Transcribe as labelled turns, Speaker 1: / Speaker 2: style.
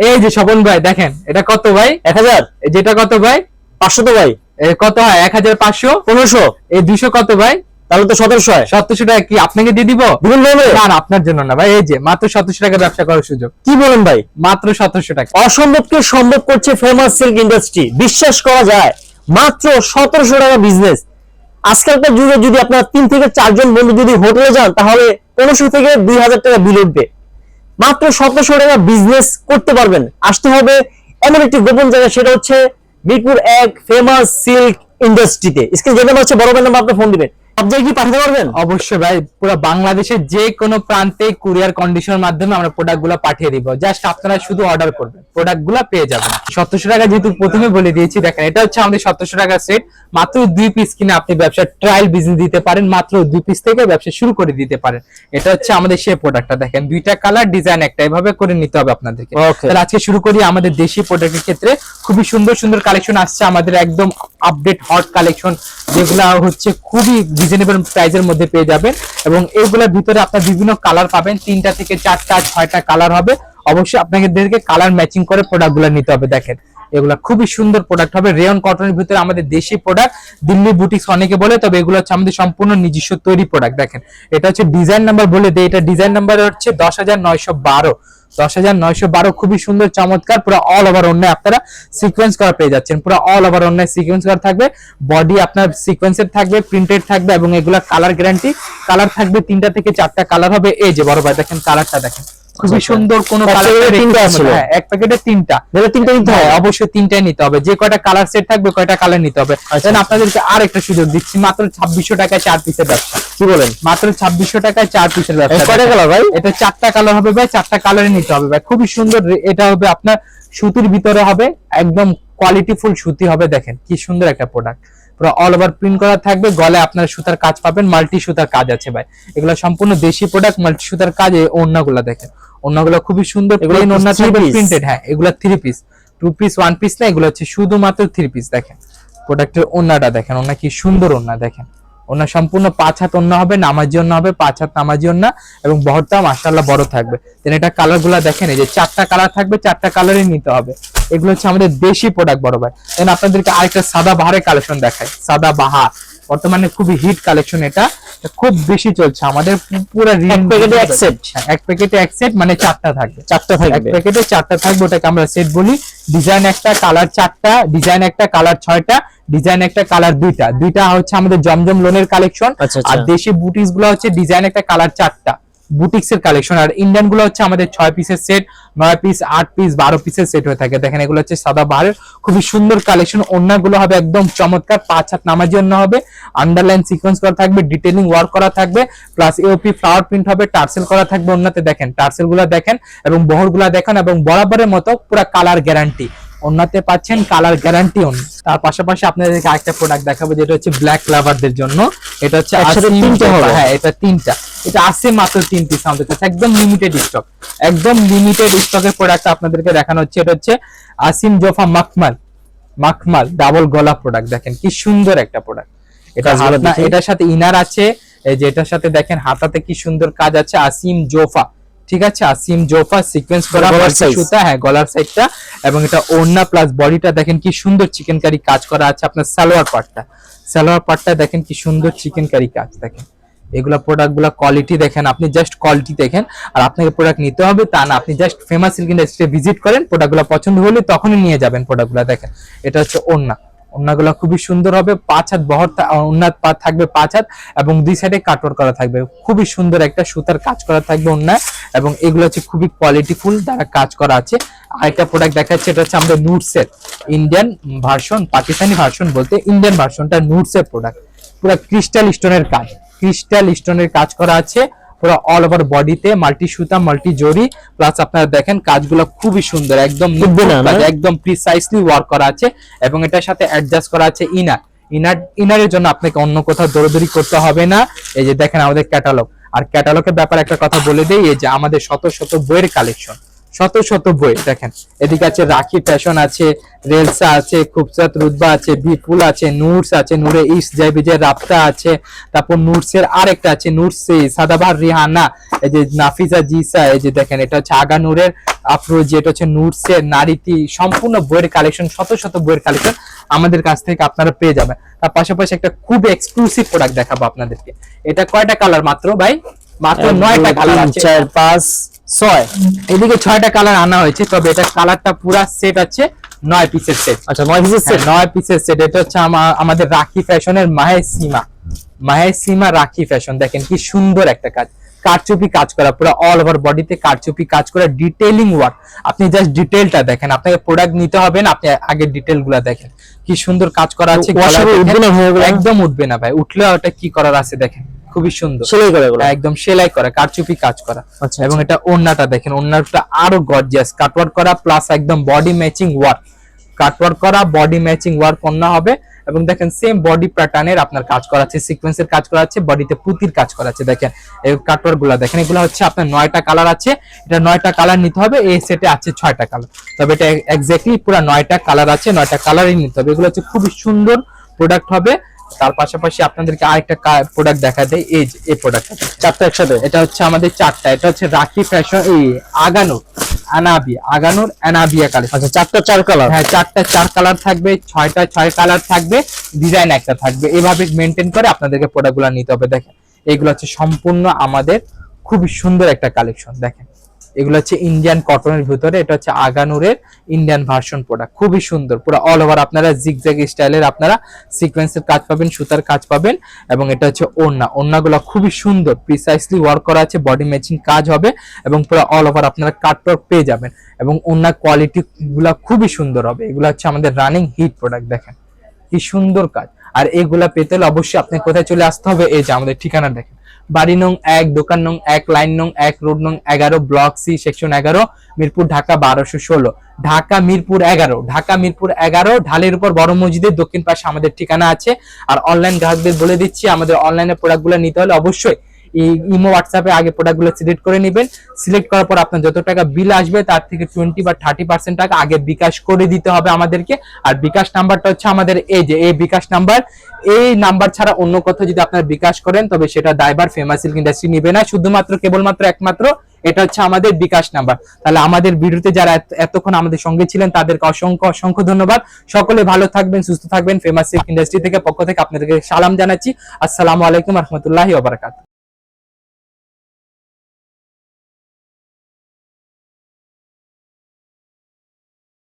Speaker 1: এই যে স্বপন ভাই দেখেন এটা কত ভাই?
Speaker 2: 1000।
Speaker 1: যেটা কত ভাই?
Speaker 2: 500 তো ভাই।
Speaker 1: কত হয়? 1500।
Speaker 2: 1500।
Speaker 1: এই 200 কত ভাই?
Speaker 2: তাহলে তো 1700 হয়।
Speaker 1: 1700 টাকা কি আপনাকে দিয়ে দিব?
Speaker 2: দিবেন ভাই?
Speaker 1: না না, আপনার জন্য না ভাই, এই যে মাত্র 1700 টাকা ব্যবসা করার সুযোগ।
Speaker 2: কি বলেন ভাই?
Speaker 1: মাত্র 1700 টাকা।
Speaker 2: অসম্ভবকে সম্ভব করছে ফেমাস সিল্ক ইন্ডাস্ট্রি। বিশ্বাস করা যায়, মাত্র 1700 টাকা বিজনেস। আজকালকার যুগে যদি আপনার 3 থেকে 4 জন বন্ধু যদি হোটেলে যান, তাহলে 1500 থেকে 2000 টাকা বিল উঠবে। মাত্র 1700 টাকা বিজনেস করতে পারবেন। আসতে হবে এমন একটি গোপন জায়গা, সেটা হচ্ছে মিরপুর 1 ফেমাস সিল্ক ইন্ডাস্ট্রিতে। স্ক্রিনে যেটা হচ্ছে বড় ভাই নাম্বার, আপনি ফোন দিবেন। সব জায়গায় কি পাঠাতে পারবেন?
Speaker 1: অবশ্যই ভাই, পুরো বাংলাদেশের যে কোনো প্রান্তে কুরিয়ার কন্ডিশনের মাধ্যমে আমরা প্রোডাক্টগুলো পাঠিয়ে দিব। জাস্ট আপনারা শুধু অর্ডার করবেন, প্রোডাক্টগুলো পেয়ে যাবেন। 1700 টাকা যেহেতু প্রথমে বলে দিয়েছি, দেখেন এটা হচ্ছে আমাদের 1700 টাকা সেট। মাত্র 2 পিস কিনে আপনি ব্যবসার ট্রায়াল বিজনেস দিতে পারেন, মাত্র 2 পিস থেকে ব্যবসা শুরু করে দিতে পারেন। এটা হচ্ছে আমাদের সেই প্রোডাক্টটা, দেখেন দুইটা কালার, ডিজাইন একটা, এভাবে করে নিতে হবে আপনাদেরকে। তাহলে আজকে শুরু করি আমাদের দেশি প্রোডাক্টের ক্ষেত্রে। খুবই সুন্দর সুন্দর কালেকশন আসছে আমাদের, একদম আপডেট হট কালেকশন, যেগুলা হচ্ছে খুবই রিজনেবল প্রাইসের মধ্যে পেয়ে যাবেন। এবং এইগুলোর ভিতরে আপনার বিভিন্ন কালার পাবেন, 3টা থেকে 4টা 6টা কালার হবে। অবশ্যই আপনাদেরকে কালার ম্যাচিং করে প্রোডাক্টগুলো নিতে হবে। দেখেন এগুলা খুবই সুন্দর প্রোডাক্ট হবে, রেয়ন কটনের ভিতরে আমাদের দেশি প্রোডাক্ট। দিল্লি বুটিক্স অনেকে বলে, তবে এগুলো হচ্ছে আমাদের সম্পূর্ণ নিজস্ব তৈরি প্রোডাক্ট। দেখেন এটা হচ্ছে ডিজাইন নাম্বার বলে দেয়, এটা ডিজাইন নাম্বার হচ্ছে 10912। 10912 খুবই সুন্দর চমৎকার, পুরো অল ওভার অন্যায় আপনারা সিকোয়েন্স করা পেয়ে যাচ্ছেন। পুরো অল ওভার অন্যায় সিকোয়েন্স করা থাকবে, বডি আপনার সিকোয়েন্সের থাকবে, প্রিন্টেড থাকবে, এবং এগুলা কালার গ্যারান্টি। কালার থাকবে 3টা থেকে 4টা কালার হবে। এই যে বড় ভাই দেখেন কালারটা দেখেন, খুবই সুন্দর। কোন কালারে 3টা আছে? হ্যাঁ, এক প্যাকেটে 3টা।
Speaker 2: তাহলে 3টা নিতে হবে?
Speaker 1: অবশ্যই 3টাই নিতে হবে। যে কয়টা কালার সেট থাকবে কয়টা কালার নিতে হবে। দেন আপনাদেরকে আরেকটা সুযোগ দিচ্ছি, মাত্র 2600 টাকায় 4 পিসের ব্যবসা।
Speaker 2: কি বলেন?
Speaker 1: মাত্র 2600 টাকায় 4 পিসের ব্যবসা।
Speaker 2: কয়টা কালার ভাই?
Speaker 1: এটা 4টা কালার হবে ভাই, 4টা কালারে নিতে হবে ভাই। খুবই সুন্দর। এটা হবে আপনার সুতির ভিতরে হবে, একদম কোয়ালিটিফুল সুতি হবে। দেখেন কি সুন্দর একটা প্রোডাক্ট, পুরো অল ওভার প্রিন্ট করা থাকবে। গলায় আপনার সুতার কাজ পাবেন, মাল্টি সুতার কাজ আছে ভাই। এগুলো সম্পূর্ণ দেশি প্রোডাক্ট, মাল্টি সুতার কাজ। এই ওড়নাগুলো দেখেন, ওড়নাগুলো খুবই সুন্দর, প্লেন ওড়না থাকবে, প্রিন্টেড। হ্যাঁ, এগুলো 3 পিস, 2 পিস 1 পিস না, এগুলো হচ্ছে শুধুমাত্র 3 পিস। দেখেন প্রোডাক্টের ওড়নাটা দেখেন, ওড়না কি সুন্দর ওড়না দেখেন। ওড়না সম্পূর্ণ 5 হাত ওড়না হবে, নামাজি ওড়না হবে, 5 হাত নামাজি ওড়না, এবং বহরটা মাশাআল্লাহ বড় থাকবে। দেন এটা কালারগুলো দেখেন, এই যে 4টা কালার থাকবে, 4টা কালারই নিতে হবে। এগুলো হচ্ছে আমাদের দেশি প্রোডাক্ট বড় ভাই। দেন আপনাদেরকে আরেকটা সাদা বাহারের কালেকশন দেখাই। সাদা বাহার বর্তমানে খুবই হিট কালেকশন, এটা খুব বেশি চলছে আমাদের। পুরো
Speaker 2: এক প্যাকেটে এক সেট।
Speaker 1: এক প্যাকেটে এক সেট মানে 4টা থাকবে।
Speaker 2: 4টা থাকবে,
Speaker 1: এক প্যাকেটে 4টা থাকবে, ওটাকে আমরা সেট বলি। ডিজাইন একটা, কালার 4টা, ডিজাইন একটা, কালার 6টা, ডিজাইন একটা, কালার 2টা। 2টা হচ্ছে আমাদের জমজম লোনের কালেকশন। আর দেশি বুটিক্স গুলো হচ্ছে ডিজাইন একটা, কালার 4টা, বুটিক্স এর কালেকশন। আর ইন্ডিয়ান গুলো হচ্ছে আমাদের 6 পিসের সেট, 9 পিস, 8 পিস, 12 পিসের সেট হয়ে থাকে। দেখেন এগুলো হচ্ছে সাদা বাহারের খুবই সুন্দর কালেকশন। ওড়নাগুলো হবে একদম চমৎকার, 5 হাত নামাজি ওড়না হবে, আন্ডারলাইন সিকোয়েন্স করা থাকবে, ডিটেইলিং ওয়ার্ক করা থাকবে, প্লাস এওপি ফ্লাওয়ার প্রিন্ট হবে, টার্সেল করা থাকবে ওড়নাতে। দেখেন টার্সেল গুলো দেখেন, এবং বহরগুলো দেখেন, এবং বরাবরের মতো পুরো কালার গ্যারান্টি ওড়নাতে পাচ্ছেন, কালার গ্যারান্টি ওড়না। তার পাশাপাশি আপনাদেরকে আরেকটা প্রোডাক্ট দেখাবো, যেটা হচ্ছে ব্ল্যাক লাভারদের জন্য। এটা হচ্ছে
Speaker 2: একসাথে 3টা হবে।
Speaker 1: হ্যাঁ, এটা 3টা। এটা আছে মাত্র 3 পিস আমাদের কাছে, একদম লিমিটেড স্টক, একদম লিমিটেড স্টকের প্রোডাক্ট আপনাদেরকে দেখানো হচ্ছে। এটা হচ্ছে আসিম জোফা মাখমাল, মাখমাল ডাবল গলা প্রোডাক্ট। দেখেন কি সুন্দর একটা প্রোডাক্ট। এটা এটার সাথে ইনার আছে, এই যে এটার সাথে দেখেন হাতাতে কি সুন্দর কাজ আছে, আসিম জোফা। ঠিক আছে, আসিম জোফা সিকোয়েন্স করা সুতা, হ্যাঁ গলার সাইডটা, এবং এটা ওড়না প্লাস বডিটা দেখেন কি সুন্দর চিকেন কারি কাজ করা আছে। আপনার সালোয়ার পার্টটা দেখেন কি সুন্দর চিকেন কারি কাজ। দেখেন এগুলা প্রোডাক্টগুলো কোয়ালিটি দেখেন, আপনি জাস্ট কোয়ালিটি দেখেন। আর আপনাকে প্রোডাক্ট নিতে হবে তা না, আপনি just famous silk industry visit করেন, প্রোডাক্টগুলো পছন্দ হলে তখনই নিয়ে যাবেন প্রোডাক্টগুলো। দেখেন এটা হচ্ছে ওড়না, ওড়নাগুলো খুবই সুন্দর হবে, 5 হাত বহর ওড়না থাকবে 5 হাত, এবং 2 সাইডে কাটওয়ার করা থাকবে। খুবই সুন্দর একটা সুতার কাজ করা থাকবে ওড়নায়, এবং এগুলো হচ্ছে খুবই কোয়ালিটিফুল দ্বারা কাজ করা আছে। আরেকটা প্রোডাক্ট দেখাচ্ছে, এটা হচ্ছে আমাদের নুটসের ইন্ডিয়ান ভার্সন, পাকিস্তানি ভার্সন বলতে ইন্ডিয়ান ভার্সনটা নুটসের প্রোডাক্ট। পুরো ক্রিস্টাল স্টোনের কাজ, ক্রিস্টাল স্টোনের কাজ করা আছে, পুরো অল ওভার বডিতে মাল্টি সুতা, মাল্টি জরি, প্লাস আপনারা দেখেন কাজগুলো খুবই সুন্দর, একদম একদম প্রিসাইসলি ওয়ার্ক করা আছে। এবং এটার সাথে অ্যাডজাস্ট করা আছে ইনারের জন্য আপনাকে অন্য কোথাও দৌড়াদৌড়ি করতে হবে না। এই যে দেখেন আমাদের ক্যাটালগ। আর ক্যাটালগের ব্যাপারে একটা কথা বলে দেই, এই যে আমাদের শত শত বইয়ের কালেকশন, শত শত বই দেখেন। এদিকে আছে রাখি ফ্যাশন আছে, রেলসা আছে, খুবসাত রুতবা আছে, বিপুল আছে, নুরস আছে, নূরে ইস জয় বিজয় রাপ্তা আছে, তারপর নুরসের আরেকটা আছে নুরসে সাদাবাহার রিহানা, এই যে নাফিসা জিসা, এই যে দেখেন এটা হচ্ছে আগা নূরের আফরোজ, এটা হচ্ছে নুরসের নারীতি, সম্পূর্ণ বইয়ের কালেকশন, শত শত বইয়ের কালেকশন আমাদের কাছ থেকে আপনারা পেয়ে যাবেন। তার পাশাপাশি একটা খুব এক্সক্লুসিভ প্রোডাক্ট দেখাবো আপনাদেরকে। এটা কয়টা কালার মাত্র ভাই? মাত্র 9টা কালার আছে।
Speaker 2: 4 5 6
Speaker 1: এদিকে 6টা কালার আনা হয়েছে, তবে এটা কালারটা পুরা সেট আছে 9 পিসের সেট।
Speaker 2: আচ্ছা 9 পিসের সেট।
Speaker 1: 9 পিসের সেট। এটা হচ্ছে আমাদের রাখি ফ্যাশনের মাহেসীমা রাখি ফ্যাশন। দেখেন কি সুন্দর একটা কাজ, কারচুপি কাজ করা, পুরো অল ওভার বডিতে কারচুপি কাজ করা, ডিটেইলিং ওয়ার্ক। আপনি জাস্ট ডিটেইলটা দেখেন, আপনাকে প্রোডাক্ট নিতে হবে না, আপনি আগে ডিটেইল গুলা দেখেন কি সুন্দর কাজ করা আছে। একদম উঠবে না ভাই, উঠলে ওটা কি করার আছে দেখেন, খুবই সুন্দর
Speaker 2: সেলাই করা,
Speaker 1: একদম সেলাই করা, কারচুপি কাজ করা।
Speaker 2: আচ্ছা,
Speaker 1: এবং এটা ওড়নাটা দেখেন, ওড়নাটা আরো গর্জিয়াস, কাটওয়ার্ক করা প্লাস একদম বডি ম্যাচিং ওয়ার্ক, কাটওয়ার্ক করা বডি ম্যাচিং ওয়ার্ক ওড়না হবে। এবং দেখেন সেম বডি প্যাটার্নের আপনার কাজ করা আছে, সিকোয়েন্সের কাজ করা আছে, বডিতে পুতির কাজ করা আছে। দেখেন এই কাটওয়ার্ক গুলা দেখেন, এগুলো হচ্ছে আপনার 9টা কালার আছে। এটা 9টা কালার নিতে হবে, এই সেটে আছে 6টা কালার, তবে এটা এক্স্যাক্টলি পুরো 9টা কালার আছে, 9টা কালারই নিতে হবে। এগুলো হচ্ছে খুবই সুন্দর প্রোডাক্ট হবে। তার পাশাপাশি আপনাদেরকে আরেকটা প্রোডাক্ট দেখা দেয়, এই যে এই প্রোডাক্টটা 4টা একসাথে, এটা হচ্ছে আমাদের 4টা। এটা হচ্ছে রাখি ফ্যাশন এই আগানুর আনাবিয়া কালেকশন।
Speaker 2: আচ্ছা 4টা 4 কালার,
Speaker 1: হ্যাঁ 4টা 4 কালার থাকবে, 6টা 6 কালার থাকবে, ডিজাইন একটা থাকবে, এভাবে মেনটেন করে আপনাদেরকে প্রোডাক্টগুলো নিতে হবে। দেখেন এগুলো হচ্ছে সম্পূর্ণ আমাদের খুবই সুন্দর একটা কালেকশন। দেখেন এগুলো হচ্ছে ইন্ডিয়ান কটনের ভিতরে, এটা হচ্ছে আগানুরের ইন্ডিয়ান ভার্সন প্রোডাক্ট, খুবই সুন্দর, পুরো অল ওভার আপনারা জিগজ্যাগ স্টাইলের আপনারা সিকোয়েন্সের কাজ পাবেন, সুতার কাজ পাবেন। এবং এটা হচ্ছে ওড়নাগুলো খুবই সুন্দর, প্রিসাইসলি ওয়ার্ক করা আছে, বডি ম্যাচিং কাজ হবে, এবং পুরো অল ওভার আপনারা কাটওয়ার্ক পেয়ে যাবেন। এবং ওড়না কোয়ালিটি গুলা খুবই সুন্দর হবে। এগুলো হচ্ছে আমাদের রানিং হিট প্রোডাক্ট। দেখেন কি সুন্দর কাজ। আর এগুলা পেতে হলে অবশ্যই আপনি কোথায় চলে আসতে হবে, এই যে আমাদের ঠিকানা দেখেন, বাড়ি নং 1, দোকান নং 1, লাইন নং 1, রোড নং 11, block C, section 11, Mirpur, Dhaka 1216, Dhaka Mirpur 11, ঢালের উপর বড় মসজিদের দক্ষিণ পাশে আমাদের ঠিকানা আছে। আর অনলাইন গ্রাহকদের বলে দিচ্ছি, আমাদের অনলাইনে প্রোডাক্টগুলো নিতে হলে অবশ্যই ইমো হোয়াটসঅ্যাপে আগে প্রোডাক্টগুলো সিলেক্ট করে নেবেন। সিলেক্ট করার পর আপনার যত টাকা বিল আসবে তার থেকে 20 বা 30% টাকা আগে বিকাশ করে দিতে হবে আমাদেরকে। আর বিকাশ নাম্বারটা হচ্ছে আমাদের এই যে এই বিকাশ নাম্বার, এই নাম্বার ছাড়া অন্য কোথাও যদি আপনারা বিকাশ করেন তবে সেটা দায়ভার ফেমাস সিল্ক ইন্ডাস্ট্রি নেবে না, শুধুমাত্র কেবলমাত্র একমাত্র এটা হচ্ছে আমাদের বিকাশ নাম্বার। তাহলে আমাদের ভিডিওতে যারা এতক্ষণ আমাদের সঙ্গে ছিলেন তাদেরকে অসংখ্য অসংখ্য ধন্যবাদ। সকলে ভালো থাকবেন, সুস্থ থাকবেন। ফেমাস সিল্ক ইন্ডাস্ট্রি থেকে পক্ষ থেকে আপনাদেরকে সালাম জানাচ্ছি। আসসালামু আলাইকুম রহমতুল্লাহি ওয়া বারাকাতুহু।